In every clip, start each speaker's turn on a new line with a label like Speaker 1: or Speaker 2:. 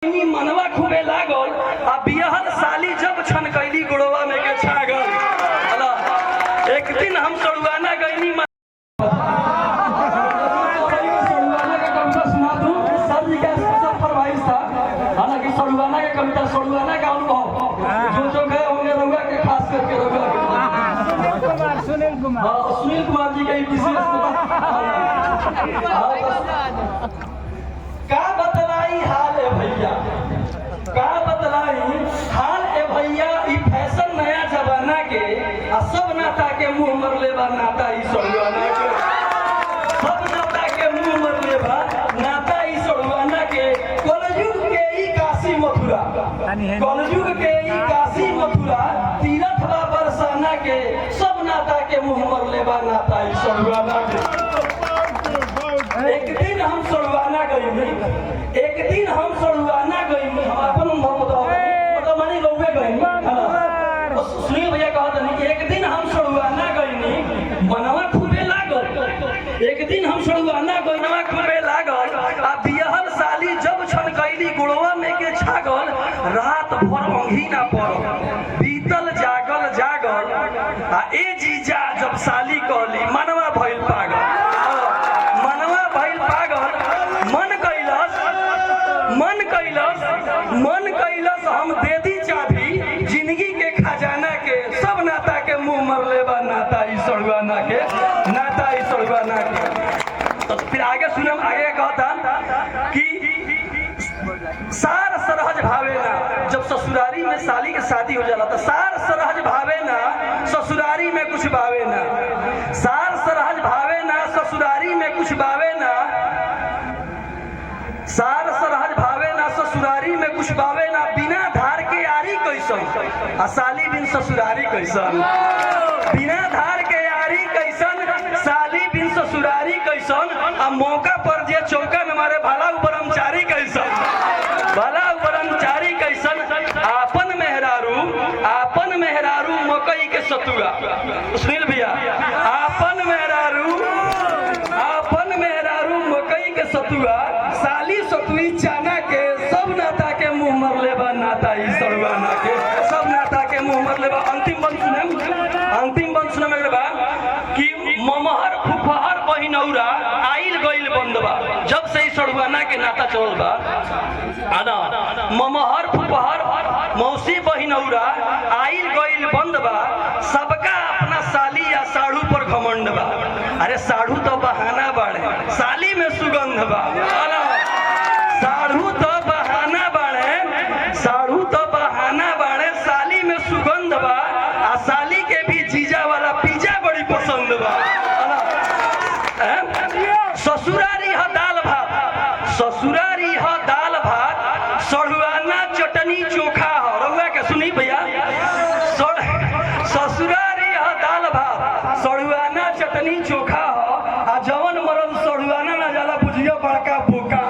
Speaker 1: मनवा खूबे लागल आ बिहल साली जब छन कैली गुड़वा में के छागल। एक दिन हम सड़ुआना गईनी हालांकि सड़ुआना का कविता सड़ुआना का अनुभव जो गए होंगे रउआ के खास करके सुनील कुमार जी का विशेष का बतलाई हाल है भैया, का बतलाई हाल है भैया। ई फैशन नया जमाना के आ सब नाता के मुंह मरले बा नाता ई सड़ुआना के, सब नाता के मुंह मरले बा नाता ई सड़ुआना के। कलयुग के ई काशी मथुरा, कलयुग के ई काशी मथुरा तीरथ बा बरसाना के, सब नाता के मुंह मरले बा नाता ई सड़ुआना के। एक दिन हम सड़ुआना गई, एक दिन हम सड़ुआना गई, अपन मानी गौवे गई। सुनील भैया कहता नहीं कि एक दिन हम सड़ुआना गई, मनवा खूबे लागल। एक दिन हम सड़ुआना गई, मनवा खूबे लागल आ बिहल साली जब छन कैली गुड़वा में के छागल। रात भर अंगी ना पड़ल, बीतल जागल जागल आ ए जीजा जब साली कहली मनवा भइल पागल। मन कैलस हम दे दी चाबी जिंदगी के खजाना के, सब नाता के मुंह मरले बा नाता ई सड़ुआना के, नाता ई सड़ुआना के। तो फिर आगे सुनम, आगे कहता कि सार सरहज भावे ना, जब ससुरारी में साली के शादी हो जाला तो सार सरहज भावे ना, ससुरारी में कुछ भावे ना। सार सरहज भावे ना, ससुरारी में कुछ भावे ना। सार सरहज भावे ना, ससुरारी में कुछ बावे ना। बिना धार के यारी कैसन आ साली बिन ससुरारी कैसन, बिना धार के यारी कैसन, साली बिन ससुरारी कैसन। आ मौका पर जे चौका में मारे भला ब्रह्मचारी कैसन, भला ब्रह्मचारी कैसन। आपन मेहरारू मकई के सतुआ। सुनील भैया, आपन मेहरारू मकई के सतुआ, साली सतुई चाना के, सब नाता के मुंह मरले बा नाता ई सड़ुआना के, सब नाता के मुंह मरले बा। अंतिम बंद सुने में बा कि ममहर फुफहर बहिनौरा आइल गइल बंदबा। जब से ई सड़ुआना के नाता चलल बा आना, ममहर फुफहर मौसी बहिनौरा आइल गइल बंदबा। सबका अपना साली या साढ़ू पर घमंड बा। अरे साढ़ू तो बहाना बाड़े, साली में सुगंध बा। साढ़ू तो बहाना बाड़े, साढ़ू तो बहाना बाड़े, साली में सुगंध बा। आ साली के भी जीजा वाला पिज्जा बड़ी पसंद बा। ससुरारी ह दाल भात, ससुरारी ह दाल भात, सड़ुआना चटनी चोखा ह। रउआ के सुनी भैया, ससुरारी ह दाल भात, सड़ुआना चटनी चोखा ह। आ जवन मरद सड़ुआना ना जाला बुझिया बड़का बोका,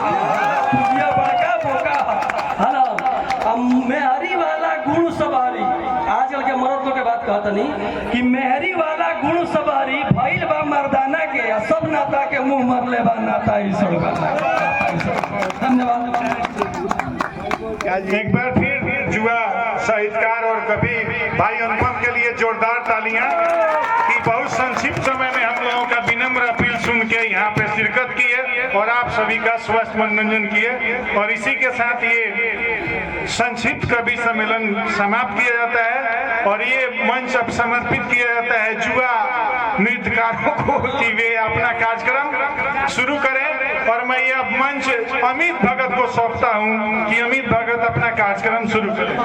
Speaker 1: बुझिया बड़का बोका है ना। मेहरी वाला गुण सवारी, आजकल के मर्द लोग के बात कहता नहीं कि मेहरी वाला गुण सवारी भइल बा मर्दाना के, सब नाता के मुंह मरले बा नाता ई सड़ुआना। धन्यवाद।
Speaker 2: एक बार फिर जुआ साहित्यकार और कवि भाई अनुपम के लिए जोरदार तालियां कि बहुत संक्षिप्त समय में हम लोगों का विनम्र अपील सुन के यहाँ पे शिरकत की है और आप सभी का स्वस्थ मनोरंजन किए। और इसी के साथ ये संक्षिप्त कवि सम्मेलन समाप्त किया जाता है और ये मंच अब समर्पित किया जाता है जुआ नृत्यकारों को कि वे अपना कार्यक्रम शुरू करें। और मैं ये अब मंच अमित भगत को सौंपता हूँ कि अमित भगत अपना कार्यक्रम शुरू करें।